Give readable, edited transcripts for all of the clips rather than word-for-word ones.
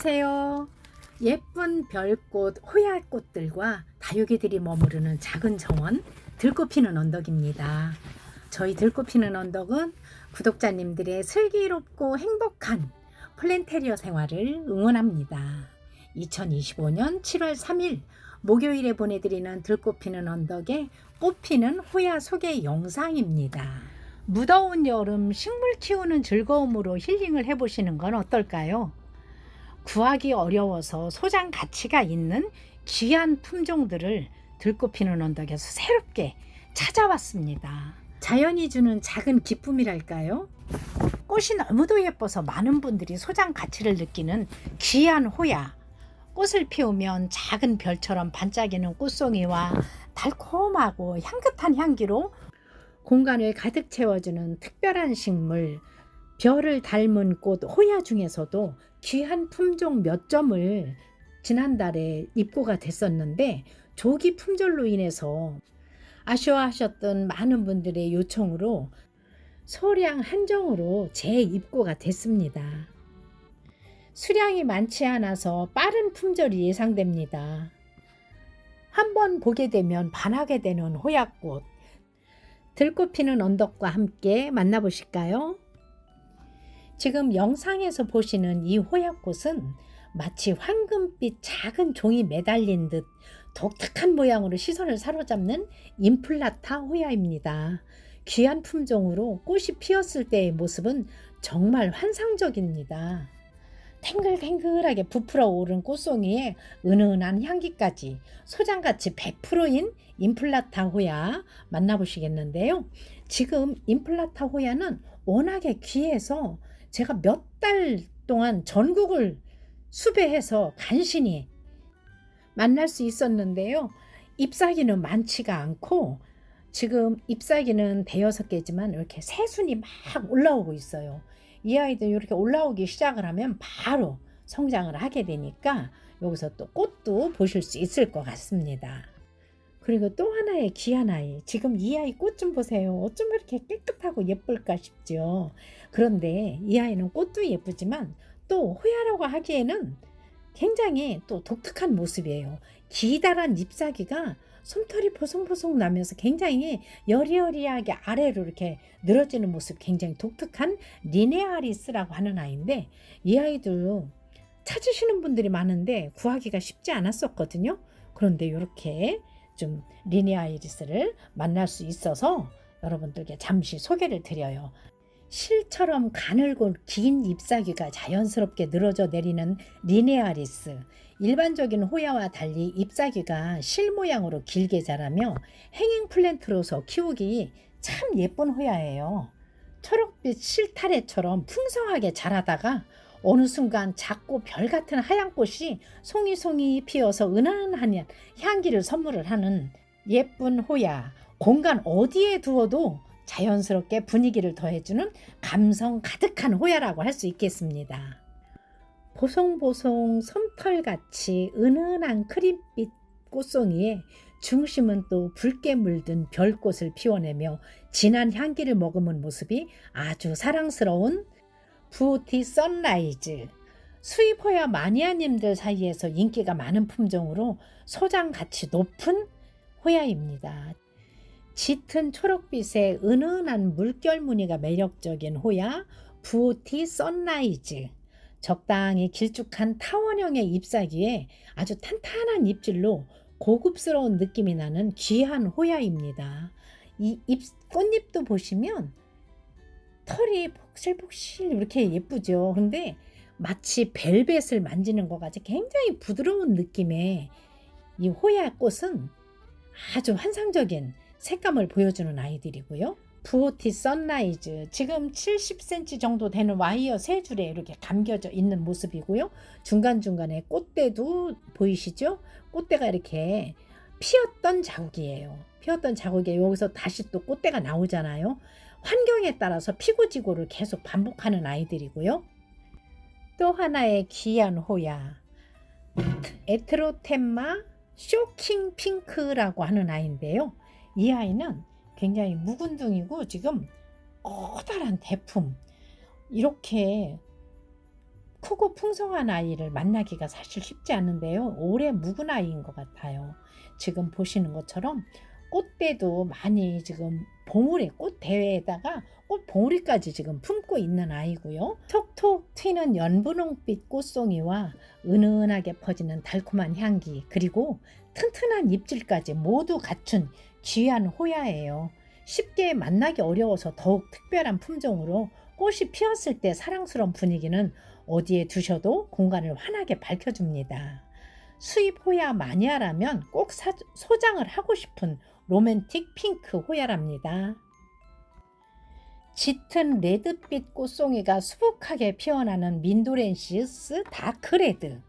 안녕하세요. 예쁜 별꽃, 호야꽃들과 다육이들이 머무르는 작은 정원 들꽃 피는 언덕입니다. 저희 들꽃 피는 언덕은 구독자님들의 슬기롭고 행복한 플랜테리어 생활을 응원합니다. 2025년 7월 3일 목요일에 보내드리는 들꽃 피는 언덕의 꽃 피는 호야 소개 영상입니다. 무더운 여름 식물 키우는 즐거움으로 힐링을 해보시는 건 어떨까요? 구하기 어려워서 소장 가치가 있는 귀한 품종들을 들꽃 피는 언덕에서 새롭게 찾아왔습니다. 자연이 주는 작은 기쁨이랄까요? 꽃이 너무도 예뻐서 많은 분들이 소장 가치를 느끼는 귀한 호야. 꽃을 피우면 작은 별처럼 반짝이는 꽃송이와 달콤하고 향긋한 향기로 공간을 가득 채워주는 특별한 식물, 별을 닮은 꽃 호야 중에서도 귀한 품종 몇 점을 지난달에 입고가 됐었는데 조기 품절로 인해서 아쉬워하셨던 많은 분들의 요청으로 소량 한정으로 재입고가 됐습니다. 수량이 많지 않아서 빠른 품절이 예상됩니다. 한번 보게 되면 반하게 되는 호야꽃, 들꽃 피는 언덕과 함께 만나보실까요? 지금 영상에서 보시는 이 호야꽃은 마치 황금빛 작은 종이 매달린 듯 독특한 모양으로 시선을 사로잡는 임플라타 호야입니다. 귀한 품종으로 꽃이 피었을 때의 모습은 정말 환상적입니다. 탱글탱글하게 부풀어 오른 꽃송이에 은은한 향기까지 소장가치 100%인 임플라타 호야 만나보시겠는데요. 지금 임플라타 호야는 워낙에 귀해서 제가 몇 달 동안 전국을 수배해서 간신히 만날 수 있었는데요. 잎사귀는 많지가 않고 지금 잎사귀는 5-6개지만 이렇게 새순이 막 올라오고 있어요. 이 아이들 이렇게 올라오기 시작을 하면 바로 성장을 하게 되니까 여기서 또 꽃도 보실 수 있을 것 같습니다. 그리고 또 하나의 귀한 아이, 지금 이 아이 꽃 좀 보세요. 어쩜 이렇게 깨끗하고 예쁠까 싶죠. 그런데 이 아이는 꽃도 예쁘지만 또 호야라고 하기에는 굉장히 또 독특한 모습이에요. 기다란 잎사귀가 솜털이 보송보송 나면서 굉장히 여리여리하게 아래로 이렇게 늘어지는 모습, 굉장히 독특한 리네아리스라고 하는 아이인데 이 아이도 찾으시는 분들이 많은데 구하기가 쉽지 않았었거든요. 그런데 이렇게 좀 리네아리스를 만날 수 있어서 여러분들께 잠시 소개를 드려요. 실처럼 가늘고 긴 잎사귀가 자연스럽게 늘어져 내리는 리네아리스. 일반적인 호야와 달리 잎사귀가 실 모양으로 길게 자라며 행잉 플랜트로서 키우기 참 예쁜 호야예요. 초록빛 실타래처럼 풍성하게 자라다가 어느 순간 작고 별 같은 하얀 꽃이 송이송이 피어서 은은한 향기를 선물을 하는 예쁜 호야. 공간 어디에 두어도 자연스럽게 분위기를 더해주는 감성 가득한 호야라고 할 수 있겠습니다. 보송보송 솜털같이 은은한 크림빛 꽃송이에 중심은 또 붉게 물든 별꽃을 피워내며 진한 향기를 머금은 모습이 아주 사랑스러운 부티 선라이즈. 수입 호야 마니아님들 사이에서 인기가 많은 품종으로 소장 가치 높은 호야입니다. 짙은 초록빛의 은은한 물결 무늬가 매력적인 호야 부티 선라이즈. 적당히 길쭉한 타원형의 잎사귀에 아주 탄탄한 잎질로 고급스러운 느낌이 나는 귀한 호야입니다. 이 꽃잎도 보시면 털이 폭실폭실 이렇게 예쁘죠. 근데 마치 벨벳을 만지는 것 같이 굉장히 부드러운 느낌의 이 호야 꽃은 아주 환상적인 색감을 보여주는 아이들이고요. 부오티 선라이즈, 지금 70cm 정도 되는 와이어 3줄에 이렇게 감겨져 있는 모습이고요. 중간중간에 꽃대도 보이시죠? 꽃대가 이렇게 피었던 자국이에요. 피었던 자국에 여기서 다시 또 꽃대가 나오잖아요. 환경에 따라서 피고지고를 계속 반복하는 아이들이고요. 또 하나의 귀한 호야, 에트로템마 쇼킹 핑크라고 하는 아이인데요. 이 아이는 굉장히 묵은둥이고 지금 커다란 대품, 이렇게 크고 풍성한 아이를 만나기가 사실 쉽지 않은데요. 올해 묵은 아이인 것 같아요. 지금 보시는 것처럼 꽃대도 많이 지금 봉우리 꽃 대회에다가 꽃 봉우리까지 지금 품고 있는 아이고요. 톡톡 튀는 연분홍빛 꽃송이와 은은하게 퍼지는 달콤한 향기, 그리고 튼튼한 잎질까지 모두 갖춘 귀한 호야예요. 쉽게 만나기 어려워서 더욱 특별한 품종으로 꽃이 피었을 때 사랑스러운 분위기는 어디에 두셔도 공간을 환하게 밝혀줍니다. 수입 호야 마니아라면 꼭 소장을 하고 싶은 로맨틱 핑크 호야랍니다. 짙은 레드빛 꽃송이가 수북하게 피어나는 민도렌시스 다크레드.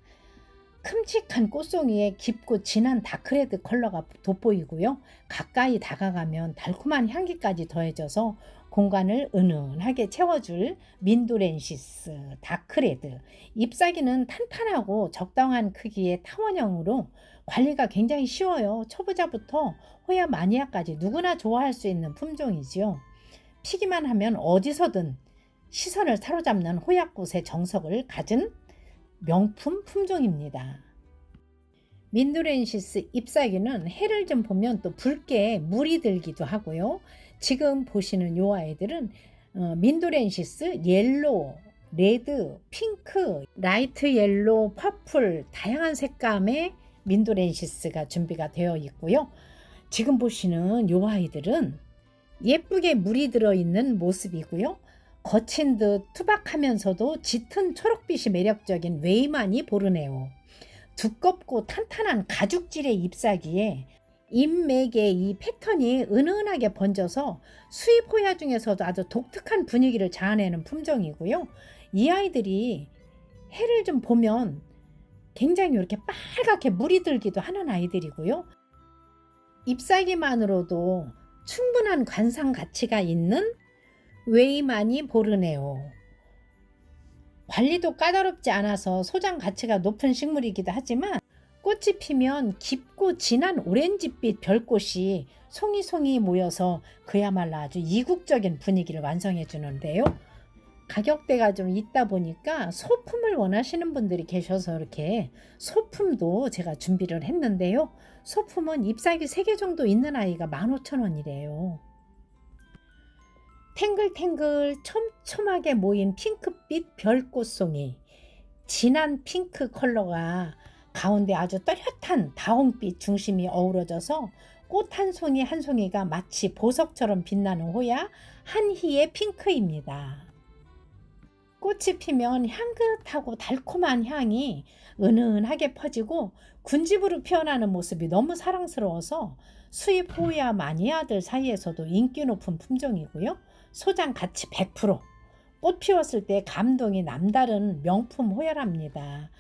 큼직한 꽃송이에 깊고 진한 다크레드 컬러가 돋보이고요. 가까이 다가가면 달콤한 향기까지 더해져서 공간을 은은하게 채워줄 민도렌시스 다크레드. 잎사귀는 탄탄하고 적당한 크기의 타원형으로 관리가 굉장히 쉬워요. 초보자부터 호야 마니아까지 누구나 좋아할 수 있는 품종이지요. 피기만 하면 어디서든 시선을 사로잡는 호야꽃의 정석을 가진 명품 품종입니다. 민도렌시스 잎사귀는 해를 좀 보면 또 붉게 물이 들기도 하고요. 지금 보시는 요 아이들은 민도렌시스 옐로우, 레드, 핑크, 라이트 옐로우, 퍼플 다양한 색감의 민도렌시스가 준비가 되어 있고요. 지금 보시는 요 아이들은 예쁘게 물이 들어있는 모습이고요. 거친 듯 투박하면서도 짙은 초록빛이 매력적인 웨이마니 보르네오. 두껍고 탄탄한 가죽질의 잎사귀에 잎맥의 이 패턴이 은은하게 번져서 수입 호야 중에서도 아주 독특한 분위기를 자아내는 품종이고요. 이 아이들이 해를 좀 보면 굉장히 이렇게 빨갛게 물이 들기도 하는 아이들이고요. 잎사귀만으로도 충분한 관상 가치가 있는 웨이마니 보르네오. 관리도 까다롭지 않아서 소장 가치가 높은 식물이기도 하지만 꽃이 피면 깊고 진한 오렌지빛 별꽃이 송이송이 모여서 그야말로 아주 이국적인 분위기를 완성해 주는데요. 가격대가 좀 있다 보니까 소품을 원하시는 분들이 계셔서 이렇게 소품도 제가 준비를 했는데요. 소품은 잎사귀 3개 정도 있는 아이가 15,000원이래요. 탱글탱글 촘촘하게 모인 핑크빛 별꽃송이, 진한 핑크 컬러가 가운데 아주 또렷한 다홍빛 중심이 어우러져서 꽃 한 송이 한 송이가 마치 보석처럼 빛나는 호야 한희의 핑크입니다. 꽃이 피면 향긋하고 달콤한 향이 은은하게 퍼지고 군집으로 피어나는 모습이 너무 사랑스러워서 수입 호야 마니아들 사이에서도 인기 높은 품종이고요. 소장 가치 100%, 꽃 피웠을 때 감동이 남다른 명품 호야랍니다.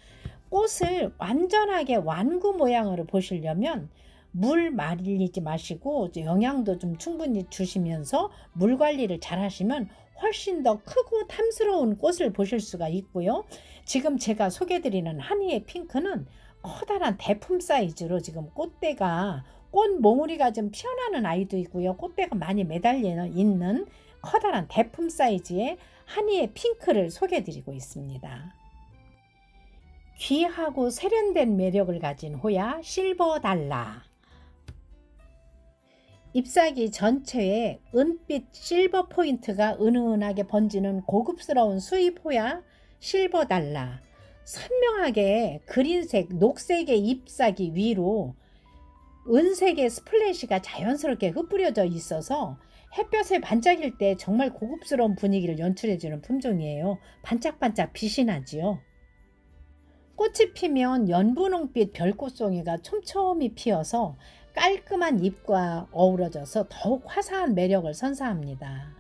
꽃을 완전하게 완구 모양으로 보시려면 물 말리지 마시고 영양도 좀 충분히 주시면서 물 관리를 잘 하시면 훨씬 더 크고 탐스러운 꽃을 보실 수가 있고요. 지금 제가 소개드리는 한희의 핑크는 커다란 대품 사이즈로 지금 꽃대가 꽃 몽우리가 좀 피어나는 아이도 있고요. 꽃대가 많이 매달려 있는 커다란 대품 사이즈의 한희의 핑크를 소개드리고 있습니다. 귀하고 세련된 매력을 가진 호야 실버 달라. 잎사귀 전체에 은빛 실버 포인트가 은은하게 번지는 고급스러운 수입 호야 실버 달라. 선명하게 그린색, 녹색의 잎사귀 위로 은색의 스플래시가 자연스럽게 흩뿌려져 있어서 햇볕에 반짝일 때 정말 고급스러운 분위기를 연출해주는 품종이에요. 반짝반짝 빛이 나지요. 꽃이 피면 연분홍빛 별꽃송이가 촘촘히 피어서 깔끔한 잎과 어우러져서 더욱 화사한 매력을 선사합니다.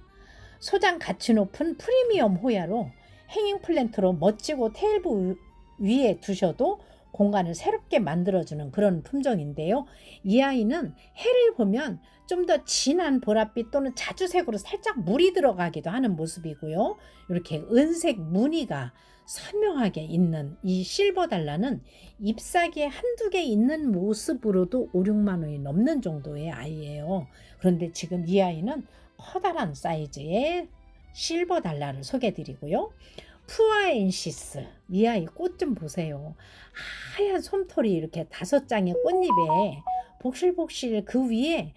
소장 가치 높은 프리미엄 호야로 행잉 플랜트로 멋지고 테일부 위에 두셔도 공간을 새롭게 만들어주는 그런 품종인데요. 이 아이는 해를 보면 좀 더 진한 보랏빛 또는 자주색으로 살짝 물이 들어가기도 하는 모습이고요. 이렇게 은색 무늬가 선명하게 있는 이 실버 달라는 잎사귀에 한두 개 있는 모습으로도 5, 6만 원이 넘는 정도의 아이예요. 그런데 지금 이 아이는 커다란 사이즈의 실버 달라를 소개해 드리고요. 푸아엔시스. 이 아이 꽃 좀 보세요. 하얀 솜털이 이렇게 5장의 꽃잎에 복실복실 그 위에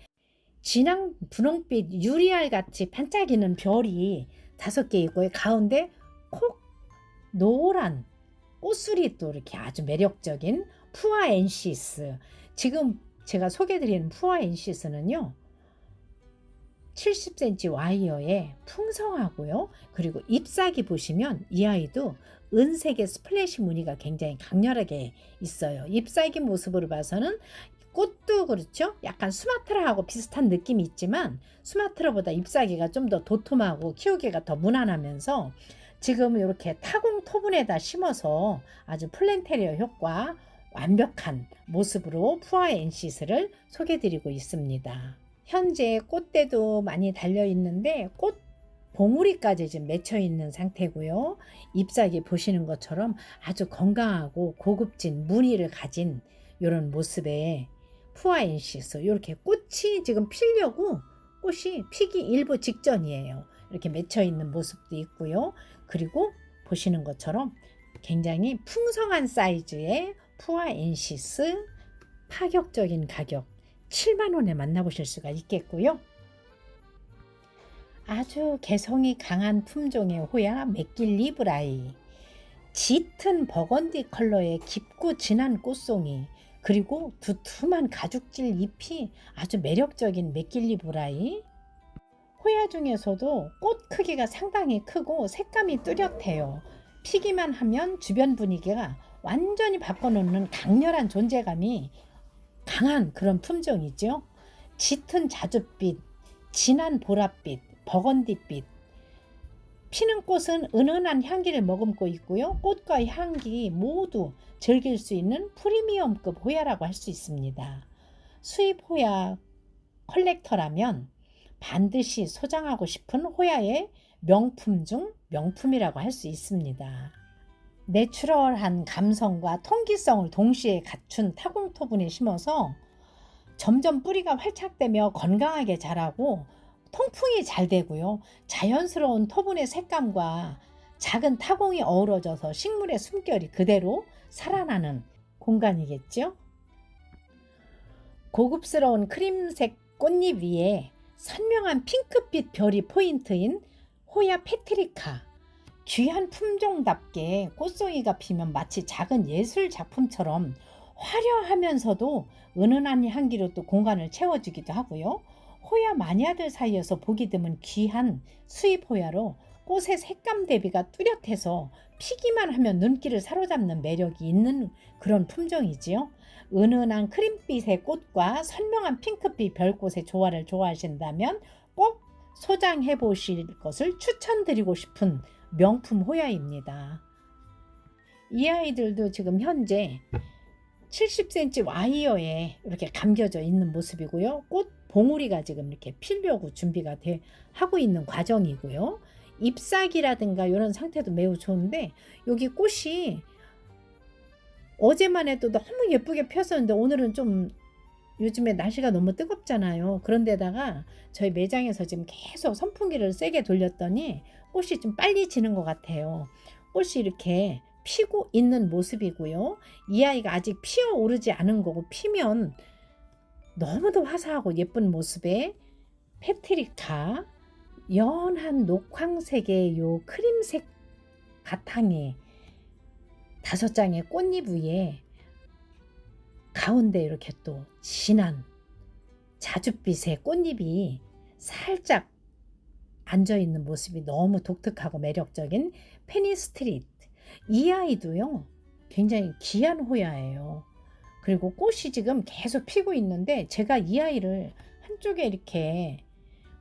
진한 분홍빛 유리알 같이 반짝이는 별이 5개 있고요. 가운데 콕 노란 꽃술이 또 이렇게 아주 매력적인 푸아엔시스. 지금 제가 소개드리는 푸아엔시스는요 70cm 와이어에 풍성하고요. 그리고 잎사귀 보시면 이 아이도 은색의 스플래시 무늬가 굉장히 강렬하게 있어요. 잎사귀 모습으로 봐서는 꽃도 그렇죠. 약간 수마트라하고 비슷한 느낌이 있지만 수마트라보다 잎사귀가 좀 더 도톰하고 키우기가 더 무난하면서 지금 이렇게 타공 토분에다 심어서 아주 플랜테리어 효과 완벽한 모습으로 푸아엔시스를 소개드리고 있습니다. 현재 꽃대도 많이 달려 있는데 꽃 봉우리까지 지금 맺혀 있는 상태고요. 잎사귀 보시는 것처럼 아주 건강하고 고급진 무늬를 가진 이런 모습의 푸아엔시스. 이렇게 꽃이 지금 피려고 꽃이 피기 일부 직전이에요. 이렇게 맺혀 있는 모습도 있고요. 그리고 보시는 것처럼 굉장히 풍성한 사이즈의 푸아엔시스 파격적인 가격 7만 원에 만나보실 수가 있겠고요. 아주 개성이 강한 품종의 호야 맥길리브라이. 짙은 버건디 컬러의 깊고 진한 꽃송이 그리고 두툼한 가죽질 잎이 아주 매력적인 맥길리브라이. 호야 중에서도 꽃 크기가 상당히 크고 색감이 뚜렷해요. 피기만 하면 주변 분위기가 완전히 바꿔놓는 강렬한 존재감이 강한 그런 품종이죠. 짙은 자줏빛, 진한 보랏빛, 버건디빛. 피는 꽃은 은은한 향기를 머금고 있고요. 꽃과 향기 모두 즐길 수 있는 프리미엄급 호야라고 할 수 있습니다. 수입 호야 컬렉터라면 반드시 소장하고 싶은 호야의 명품 중 명품이라고 할 수 있습니다. 내추럴한 감성과 통기성을 동시에 갖춘 타공 토분에 심어서 점점 뿌리가 활착되며 건강하게 자라고 통풍이 잘 되고요. 자연스러운 토분의 색감과 작은 타공이 어우러져서 식물의 숨결이 그대로 살아나는 공간이겠죠. 고급스러운 크림색 꽃잎 위에 선명한 핑크빛 별이 포인트인 호야 페트리카. 귀한 품종답게 꽃송이가 피면 마치 작은 예술 작품처럼 화려하면서도 은은한 향기로 또 공간을 채워주기도 하고요. 호야 마니아들 사이에서 보기 드문 귀한 수입 호야로 꽃의 색감 대비가 뚜렷해서 피기만 하면 눈길을 사로잡는 매력이 있는 그런 품종이지요. 은은한 크림빛의 꽃과 선명한 핑크빛 별꽃의 조화를 좋아하신다면 꼭 소장해 보실 것을 추천드리고 싶은 명품 호야입니다. 이 아이들도 지금 현재 70cm 와이어에 이렇게 감겨져 있는 모습이고요. 꽃 봉우리가 지금 이렇게 피려고 준비가 하고 있는 과정이고요. 잎사귀라든가 이런 상태도 매우 좋은데 여기 꽃이 어제만 해도 너무 예쁘게 폈었는데 오늘은 좀 요즘에 날씨가 너무 뜨겁잖아요. 그런데다가 저희 매장에서 지금 계속 선풍기를 세게 돌렸더니 꽃이 좀 빨리 지는 것 같아요. 꽃이 이렇게 피고 있는 모습이고요. 이 아이가 아직 피어오르지 않은 거고 피면 너무도 화사하고 예쁜 모습의 페트리카. 연한 녹황색의 요 크림색 바탕에 5장의 꽃잎 위에 가운데 이렇게 또 진한 자줏빛의 꽃잎이 살짝 앉아있는 모습이 너무 독특하고 매력적인 페니스트리트. 이 아이도요 굉장히 귀한 호야예요. 그리고 꽃이 지금 계속 피고 있는데 제가 이 아이를 한쪽에 이렇게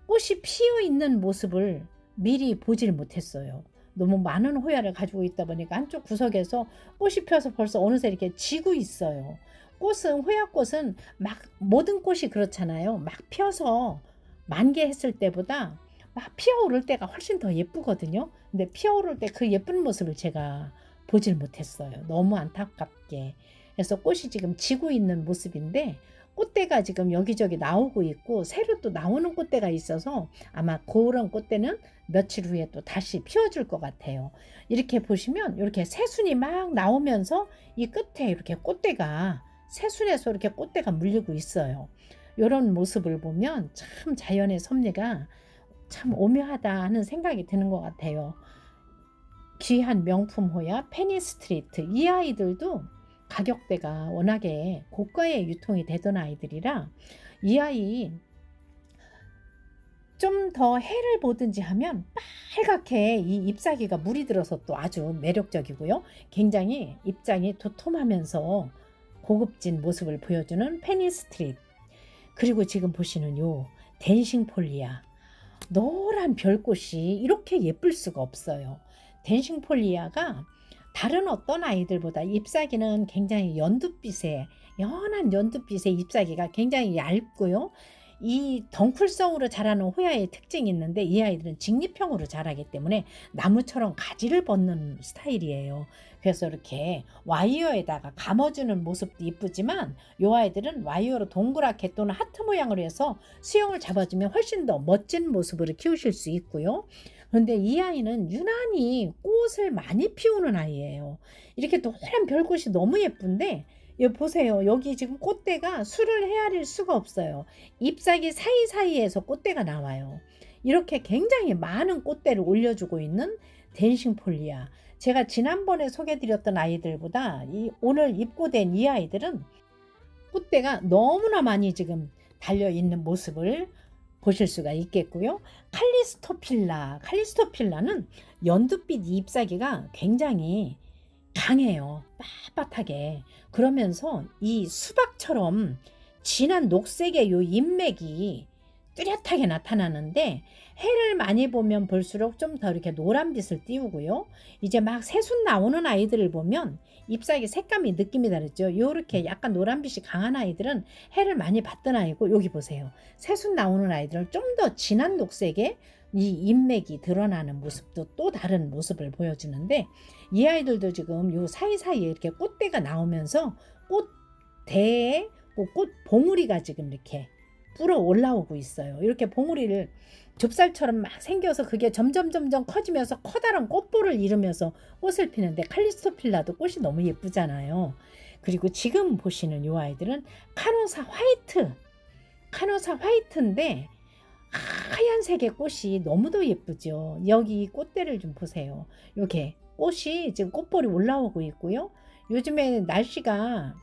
꽃이 피어 있는 모습을 미리 보질 못했어요. 너무 많은 호야를 가지고 있다 보니까 한쪽 구석에서 꽃이 펴서 벌써 어느새 이렇게 지고 있어요. 꽃은 호야꽃은 막 모든 꽃이 그렇잖아요. 막 펴서 만개했을 때보다 막 피어오를 때가 훨씬 더 예쁘거든요. 근데 피어오를 때 그 예쁜 모습을 제가 보질 못했어요. 너무 안타깝게. 그래서 꽃이 지금 지고 있는 모습인데 꽃대가 지금 여기저기 나오고 있고 새로 또 나오는 꽃대가 있어서 아마 그런 꽃대는 며칠 후에 또 다시 피워줄 것 같아요. 이렇게 보시면 이렇게 새순이 막 나오면서 이 끝에 이렇게 꽃대가 새순에서 이렇게 꽃대가 물리고 있어요. 이런 모습을 보면 참 자연의 섭리가 참 오묘하다 하는 생각이 드는 것 같아요. 귀한 명품 호야 페니스트리트, 이 아이들도 가격대가 워낙에 고가에 유통이 되던 아이들이라 이 아이 좀 더 해를 보든지 하면 빨갛게 이 잎사귀가 물이 들어서 또 아주 매력적이고요. 굉장히 입장이 도톰하면서 고급진 모습을 보여주는 페니스트리트. 그리고 지금 보시는 요 댄싱 폴리아, 노란 별꽃이 이렇게 예쁠 수가 없어요. 댄싱 폴리아가 다른 어떤 아이들보다 잎사귀는 굉장히 연한 연두빛의 잎사귀가 굉장히 얇고요. 이 덩쿨성으로 자라는 호야의 특징이 있는데 이 아이들은 직립형으로 자라기 때문에 나무처럼 가지를 벗는 스타일이에요. 그래서 이렇게 와이어에다가 감아주는 모습도 이쁘지만 이 아이들은 와이어로 동그랗게 또는 하트 모양으로 해서 수영을 잡아주면 훨씬 더 멋진 모습으로 키우실 수 있고요. 그런데 이 아이는 유난히 꽃을 많이 피우는 아이예요. 이렇게 노란 별꽃이 너무 예쁜데 여기 보세요. 여기 지금 꽃대가 수를 헤아릴 수가 없어요. 잎사귀 사이사이에서 꽃대가 나와요. 이렇게 굉장히 많은 꽃대를 올려주고 있는 댄싱 폴리아. 제가 지난번에 소개드렸던 아이들보다 오늘 입고된 이 아이들은 꽃대가 너무나 많이 지금 달려있는 모습을 보실 수가 있겠고요. 칼리스토필라는 연두빛 잎사귀가 굉장히 강해요. 빳빳하게. 그러면서 이 수박처럼 진한 녹색의 요 잎맥이 뚜렷하게 나타나는데 해를 많이 보면 볼수록 좀 더 이렇게 노란빛을 띄우고요. 이제 막 새순 나오는 아이들을 보면 잎사귀 색감이 느낌이 다르죠. 요렇게 약간 노란빛이 강한 아이들은 해를 많이 받던 아이고, 여기 보세요. 새순 나오는 아이들은 좀 더 진한 녹색의 이 잎맥이 드러나는 모습도 또 다른 모습을 보여주는데 이 아이들도 지금 요 사이사이에 이렇게 꽃대가 나오면서 꽃대에 꽃 봉우리가 지금 이렇게 불어 올라오고 있어요. 이렇게 봉우리를 좁쌀처럼 막 생겨서 그게 점점 커지면서 커다란 꽃볼을 이루면서 꽃을 피는데 칼리스토필라도 꽃이 너무 예쁘잖아요. 그리고 지금 보시는 이 아이들은 카노사 화이트인데 하얀색의 꽃이 너무도 예쁘죠. 여기 꽃대를 좀 보세요. 이렇게 꽃이 지금 꽃볼이 올라오고 있고요. 요즘에 날씨가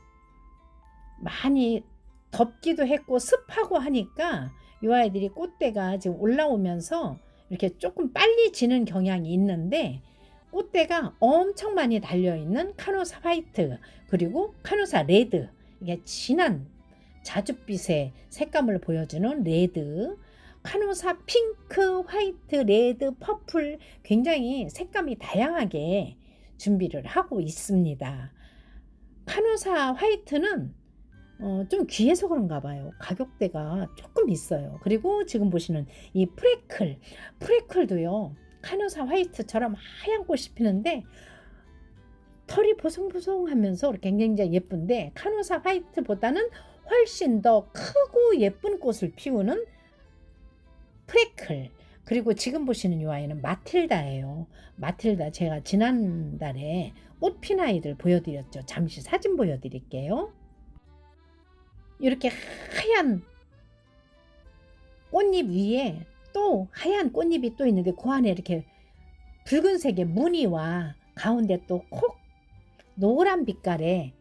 많이 덥기도 했고 습하고 하니까 이 아이들이 꽃대가 지금 올라오면서 이렇게 조금 빨리 지는 경향이 있는데 꽃대가 엄청 많이 달려있는 카노사 화이트, 그리고 카노사 레드, 이게 진한 자줏빛의 색감을 보여주는 레드, 카노사 핑크, 화이트, 레드, 퍼플, 굉장히 색감이 다양하게 준비를 하고 있습니다. 카노사 화이트는 좀 귀해서 그런가 봐요. 가격대가 조금 있어요. 그리고 지금 보시는 이 프레클도요. 카노사 화이트처럼 하얀 꽃이 피는데 털이 보송보송하면서 굉장히 예쁜데 카노사 화이트보다는 훨씬 더 크고 예쁜 꽃을 피우는 프레클. 그리고 지금 보시는 이 아이는 마틸다예요. 마틸다 제가 지난달에 꽃 핀 아이들 보여드렸죠. 잠시 사진 보여드릴게요. 이렇게 하얀 꽃잎 위에 또 하얀 꽃잎이 또 있는데 그 안에 이렇게 붉은색의 무늬와 가운데 또 콕 노란 빛깔의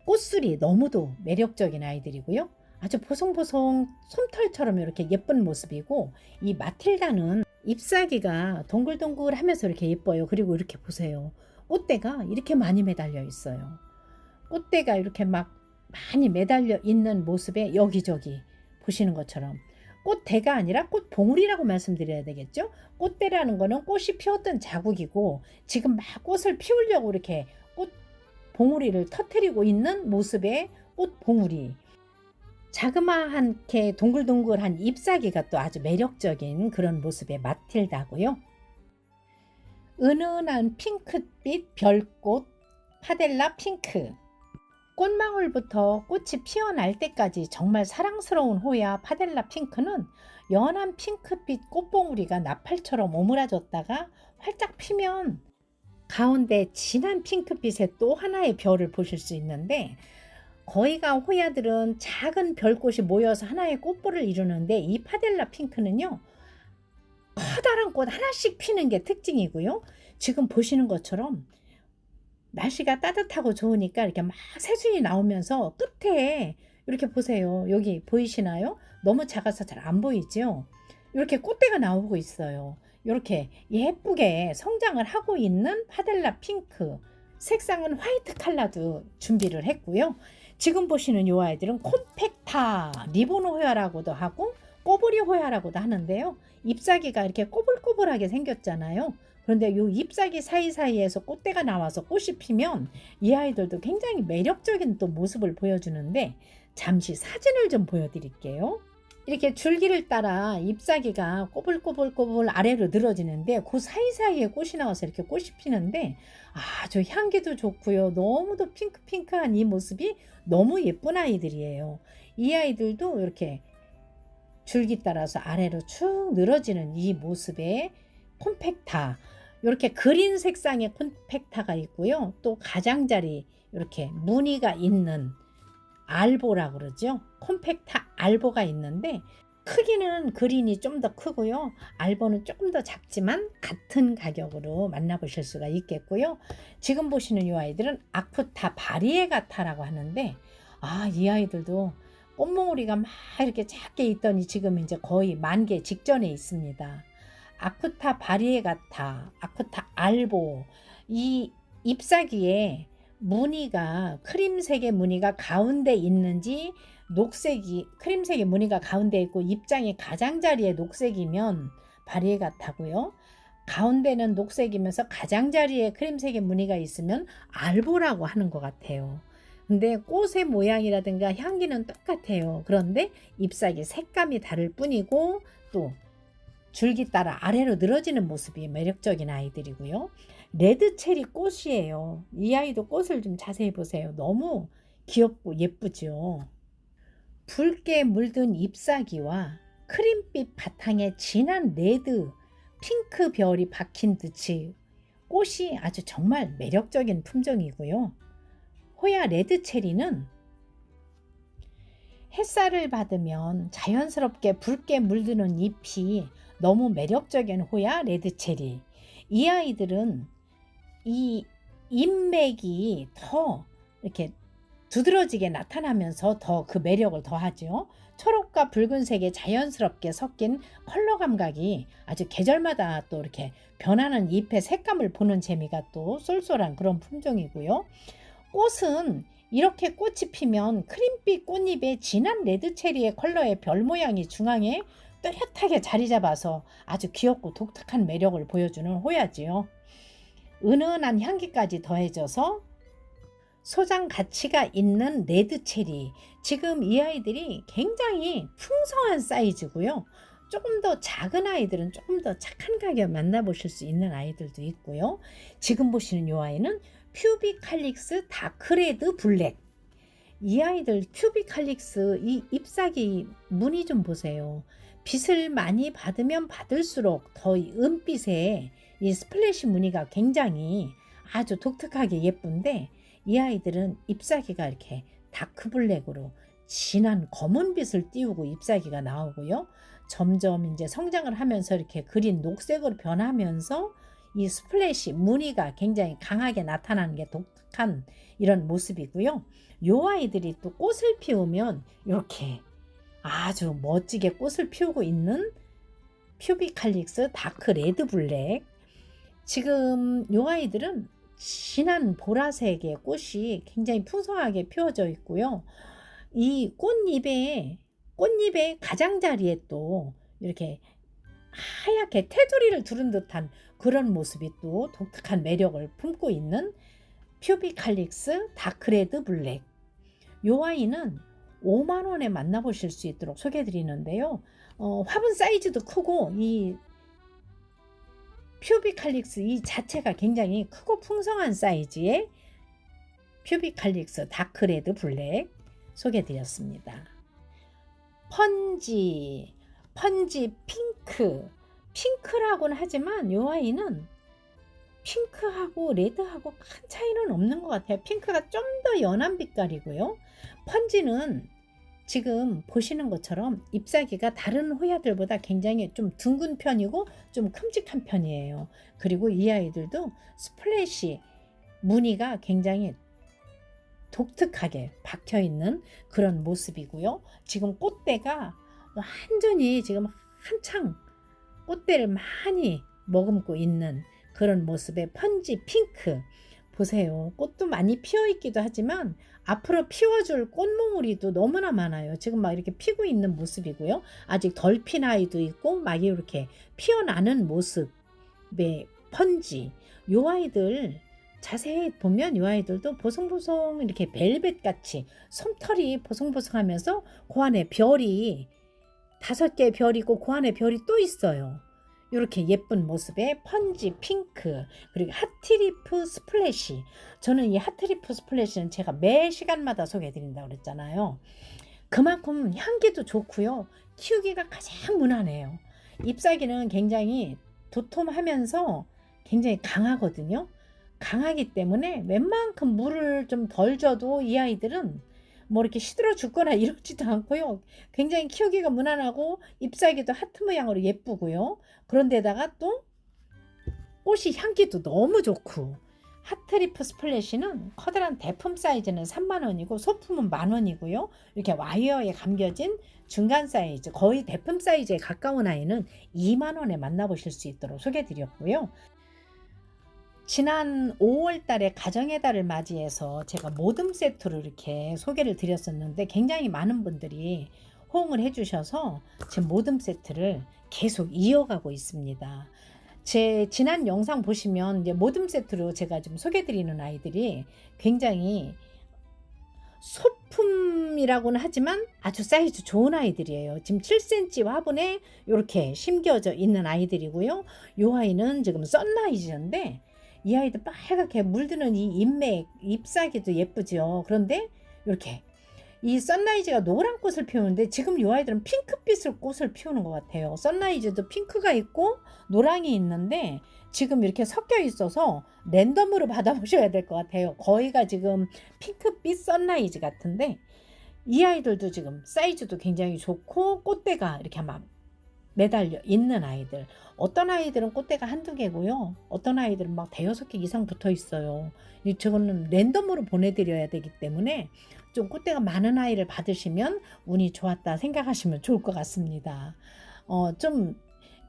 꽃술이 너무도 매력적인 아이들이고요. 아주 보송보송 솜털처럼 이렇게 예쁜 모습이고, 이 마틸다는 잎사귀가 동글동글하면서 이렇게 예뻐요. 그리고 이렇게 보세요. 꽃대가 이렇게 많이 매달려 있어요. 꽃대가 이렇게 막 많이 매달려 있는 모습에 여기저기 보시는 것처럼 꽃대가 아니라 꽃봉우리라고 말씀드려야 되겠죠. 꽃대라는 거는 꽃이 피었던 자국이고 지금 막 꽃을 피우려고 이렇게 꽃봉우리를 터뜨리고 있는 모습의 꽃봉우리. 자그마하게 동글동글한 잎사귀가 또 아주 매력적인 그런 모습의 마틸다고요. 은은한 핑크빛 별꽃 파델라 핑크. 꽃망울부터 꽃이 피어날 때까지 정말 사랑스러운 호야 파델라 핑크는 연한 핑크빛 꽃봉우리가 나팔처럼 오므라졌다가 활짝 피면 가운데 진한 핑크빛의 또 하나의 별을 보실 수 있는데, 거의가 호야들은 작은 별꽃이 모여서 하나의 꽃볼을 이루는데 이 파델라 핑크는요 커다란 꽃 하나씩 피는 게 특징이고요. 지금 보시는 것처럼 날씨가 따뜻하고 좋으니까 이렇게 막 새순이 나오면서 끝에 이렇게 보세요. 여기 보이시나요? 너무 작아서 잘 안 보이죠? 이렇게 꽃대가 나오고 있어요. 이렇게 예쁘게 성장을 하고 있는 파델라 핑크. 색상은 화이트 컬러도 준비를 했고요. 지금 보시는 이 아이들은 콤팩타 리본 호야라고도 하고 꼬부리 호야라고도 하는데요. 잎사귀가 이렇게 꼬불꼬불하게 생겼잖아요. 그런데 이 잎사귀 사이사이에서 꽃대가 나와서 꽃이 피면 이 아이들도 굉장히 매력적인 또 모습을 보여주는데, 잠시 사진을 좀 보여드릴게요. 이렇게 줄기를 따라 잎사귀가 꼬불꼬불꼬불 아래로 늘어지는데 그 사이사이에 꽃이 나와서 이렇게 꽃이 피는데 아주 향기도 좋고요. 너무도 핑크핑크한 이 모습이 너무 예쁜 아이들이에요. 이 아이들도 이렇게 줄기 따라서 아래로 쭉 늘어지는 이 모습의 콤팩타, 이렇게 그린 색상의 콤팩타가 있고요. 또 가장자리 이렇게 무늬가 있는 알보라고 그러죠. 콤팩타 알보가 있는데 크기는 그린이 좀 더 크고요. 알보는 조금 더 작지만 같은 가격으로 만나보실 수가 있겠고요. 지금 보시는 이 아이들은 아쿠타 바리에가타라고 하는데, 이 아이들도 꽃몽우리가 막 이렇게 작게 있더니 지금 이제 거의 만개 직전에 있습니다. 아쿠타 바리에가타, 아쿠타 알보, 이 잎사귀에 무늬가 크림색의 무늬가 가운데 있는지, 녹색이 크림색의 무늬가 가운데 있고 잎장이 가장자리에 녹색이면 바리에가타고요. 가운데는 녹색이면서 가장자리에 크림색의 무늬가 있으면 알보라고 하는 것 같아요. 근데 꽃의 모양이라든가 향기는 똑같아요. 그런데 잎사귀 색감이 다를 뿐이고 또 줄기 따라 아래로 늘어지는 모습이 매력적인 아이들이고요. 레드체리 꽃이에요. 이 아이도 꽃을 좀 자세히 보세요. 너무 귀엽고 예쁘죠. 붉게 물든 잎사귀와 크림빛 바탕에 진한 레드, 핑크 별이 박힌 듯이 꽃이 아주 정말 매력적인 품종이고요. 호야 레드체리는 햇살을 받으면 자연스럽게 붉게 물드는 잎이 너무 매력적인 호야 레드체리. 이 아이들은 이 잎맥이 더 이렇게 두드러지게 나타나면서 더 그 매력을 더하죠. 초록과 붉은색의 자연스럽게 섞인 컬러 감각이 아주 계절마다 또 이렇게 변하는 잎의 색감을 보는 재미가 또 쏠쏠한 그런 품종이고요. 꽃은 이렇게 꽃이 피면 크림빛 꽃잎에 진한 레드체리의 컬러의 별 모양이 중앙에 뚜렷하게 자리 잡아서 아주 귀엽고 독특한 매력을 보여주는 호야지요. 은은한 향기까지 더해져서 소장 가치가 있는 레드체리. 지금 이 아이들이 굉장히 풍성한 사이즈고요. 조금 더 작은 아이들은 조금 더 착한 가격 만나보실 수 있는 아이들도 있고요. 지금 보시는 이 아이는 큐비칼릭스 다크레드 블랙. 이 아이들 큐비칼릭스 이 잎사귀 무늬 좀 보세요. 빛을 많이 받으면 받을수록 더 은빛의 이 스플래시 무늬가 굉장히 아주 독특하게 예쁜데, 이 아이들은 잎사귀가 이렇게 다크블랙으로 진한 검은빛을 띄우고 잎사귀가 나오고요. 점점 이제 성장을 하면서 이렇게 그린 녹색으로 변하면서 이 스플래시 무늬가 굉장히 강하게 나타나는 게 독특한 이런 모습이고요. 요 아이들이 또 꽃을 피우면 이렇게 아주 멋지게 꽃을 피우고 있는 퓨비칼릭스 다크 레드 블랙. 지금 요 아이들은 진한 보라색의 꽃이 굉장히 풍성하게 피어져 있고요. 이 꽃잎의 가장자리에 또 이렇게 하얗게 테두리를 두른 듯한 그런 모습이 또 독특한 매력을 품고 있는 퓨비칼릭스 다크레드 블랙. 요 아이는 5만 원에 만나보실 수 있도록 소개해 드리는데요. 화분 사이즈도 크고 이 퓨비칼릭스 이 자체가 굉장히 크고 풍성한 사이즈의 퓨비칼릭스 다크레드 블랙 소개드렸습니다. 펀지 핑크. 핑크라고는 하지만 이 아이는 핑크하고 레드하고 큰 차이는 없는 것 같아요. 핑크가 좀 더 연한 빛깔이고요. 펀지는 지금 보시는 것처럼 잎사귀가 다른 호야들보다 굉장히 좀 둥근 편이고 좀 큼직한 편이에요. 그리고 이 아이들도 스플래시 무늬가 굉장히 독특하게 박혀 있는 그런 모습이고요. 지금 꽃대가 완전히 지금 한창 꽃대를 많이 머금고 있는 그런 모습의 펀지 핑크. 보세요. 꽃도 많이 피어 있기도 하지만 앞으로 피워줄 꽃몽우리도 너무나 많아요. 지금 막 이렇게 피고 있는 모습이고요. 아직 덜 핀 아이도 있고 막 이렇게 피어나는 모습의 펀지. 요 아이들 자세히 보면 이 아이들도 보송보송 이렇게 벨벳 같이 솜털이 보송보송하면서 그 안에 별이 5개의 별이 있고 그 안에 별이 또 있어요. 이렇게 예쁜 모습의 펀지 핑크. 그리고 핫트리프 스플래시. 저는 이 핫트리프 스플래시는 제가 매 시간마다 소개해 드린다고 그랬잖아요. 그만큼 향기도 좋고요. 키우기가 가장 무난해요. 잎사귀는 굉장히 도톰하면서 굉장히 강하거든요. 강하기 때문에 웬만큼 물을 좀 덜 줘도 이 아이들은 뭐 이렇게 시들어 죽거나 이러지도 않고요. 굉장히 키우기가 무난하고 잎사귀도 하트 모양으로 예쁘고요. 그런데다가 또 꽃이 향기도 너무 좋고. 핫트리프 스플래시는 커다란 대품 사이즈는 3만원이고 소품은 만원이고요. 이렇게 와이어에 감겨진 중간 사이즈, 거의 대품 사이즈에 가까운 아이는 2만원에 만나보실 수 있도록 소개해드렸고요. 지난 5월 달에 가정의 달을 맞이해서 제가 모듬 세트로 이렇게 소개를 드렸었는데 굉장히 많은 분들이 호응을 해주셔서 제 모듬 세트를 계속 이어가고 있습니다. 제 지난 영상 보시면 이제 모듬 세트로 제가 좀 소개드리는 아이들이 굉장히 소품이라고는 하지만 아주 사이즈 좋은 아이들이에요. 지금 7cm 화분에 이렇게 심겨져 있는 아이들이고요. 이 아이는 지금 썬라이즈인데 이 아이도 빨갛게 물드는 이 잎맥, 잎사귀도 예쁘죠. 그런데 이렇게 이 썬라이즈가 노란 꽃을 피우는데 지금 이 아이들은 핑크빛을 꽃을 피우는 것 같아요. 썬라이즈도 핑크가 있고 노랑이 있는데 지금 이렇게 섞여 있어서 랜덤으로 받아보셔야 될 것 같아요. 거의가 지금 핑크빛 썬라이즈 같은데 이 아이들도 지금 사이즈도 굉장히 좋고 꽃대가 이렇게 막 매달려 있는 아이들. 어떤 아이들은 꽃대가 한두 개고요. 어떤 아이들은 막 5-6개 이상 붙어 있어요. 저거는 랜덤으로 보내드려야 되기 때문에 좀 꽃대가 많은 아이를 받으시면 운이 좋았다 생각하시면 좋을 것 같습니다. 좀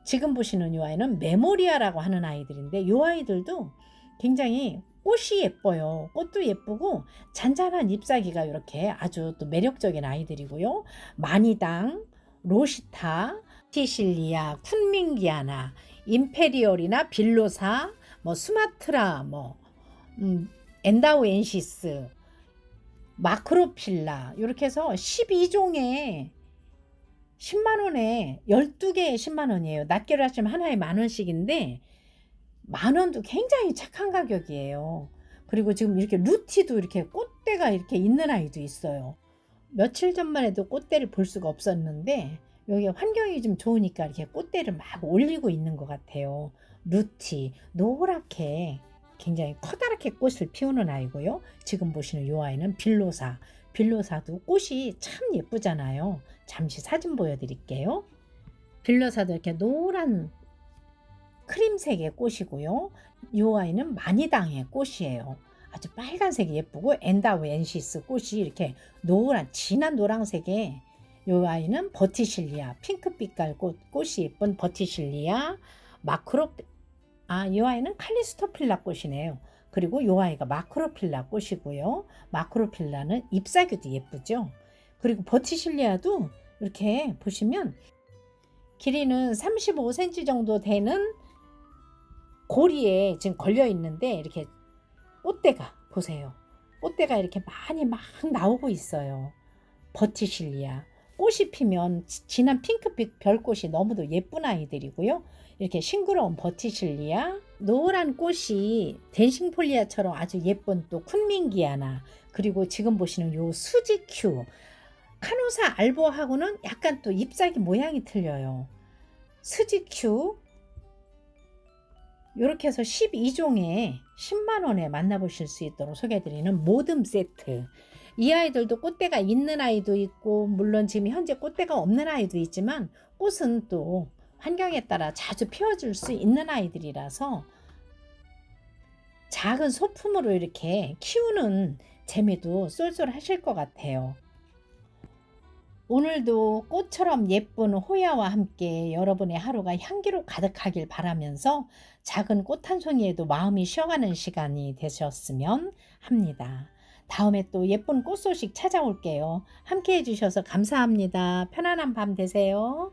지금 보시는 이 아이는 메모리아라고 하는 아이들인데 이 아이들도 굉장히 꽃이 예뻐요. 꽃도 예쁘고 잔잔한 잎사귀가 이렇게 아주 또 매력적인 아이들이고요. 마니당, 로시타, 티실리아, 쿤밍기아나, 임페리얼이나 빌로사, 뭐 수마트라, 뭐 엔다우엔시스, 마크로필라 이렇게 해서 12종에 10만원에 12개에 10만원이에요. 낱개로 하시면 하나에 만원씩인데 만원도 굉장히 착한 가격이에요. 그리고 지금 이렇게 루티도 이렇게 꽃대가 이렇게 있는 아이도 있어요. 며칠 전만 해도 꽃대를 볼 수가 없었는데 여기 환경이 좀 좋으니까 이렇게 꽃대를 막 올리고 있는 것 같아요. 루티 노랗게 굉장히 커다랗게 꽃을 피우는 아이고요. 지금 보시는 이 아이는 빌로사. 빌로사도 꽃이 참 예쁘잖아요. 잠시 사진 보여드릴게요. 빌로사도 이렇게 노란 크림색의 꽃이고요. 이 아이는 마니당의 꽃이에요. 아주 빨간색이 예쁘고 엔다우엔시스 꽃이 이렇게 노란 진한 노란색의 이 아이는 버티실리아 핑크빛깔 꽃이 예쁜 버티실리아 이 아이는 칼리스토필라 꽃이네요. 그리고 이 아이가 마크로필라 꽃이고요. 마크로필라는 잎사귀도 예쁘죠. 그리고 버티실리아도 이렇게 보시면 길이는 35cm 정도 되는 고리에 지금 걸려 있는데 이렇게 꽃대가 보세요. 꽃대가 이렇게 많이 막 나오고 있어요. 버티실리아. 꽃이 피면 진한 핑크빛 별꽃이 너무도 예쁜 아이들이고요. 이렇게 싱그러운 버티실리아, 노란 꽃이 댄싱폴리아처럼 아주 예쁜 또 쿤밍기아나, 그리고 지금 보시는 요 수지큐, 카노사 알보하고는 약간 또 잎사귀 모양이 틀려요. 수지큐 이렇게 해서 12종에 10만원에 만나보실 수 있도록 소개해드리는 모듬 세트. 이 아이들도 꽃대가 있는 아이도 있고, 물론 지금 현재 꽃대가 없는 아이도 있지만, 꽃은 또 환경에 따라 자주 피워줄 수 있는 아이들이라서 작은 소품으로 이렇게 키우는 재미도 쏠쏠 하실 것 같아요. 오늘도 꽃처럼 예쁜 호야와 함께 여러분의 하루가 향기로 가득하길 바라면서 작은 꽃 한 송이에도 마음이 쉬어가는 시간이 되셨으면 합니다. 다음에 또 예쁜 꽃 소식 찾아올게요. 함께 해주셔서 감사합니다. 편안한 밤 되세요.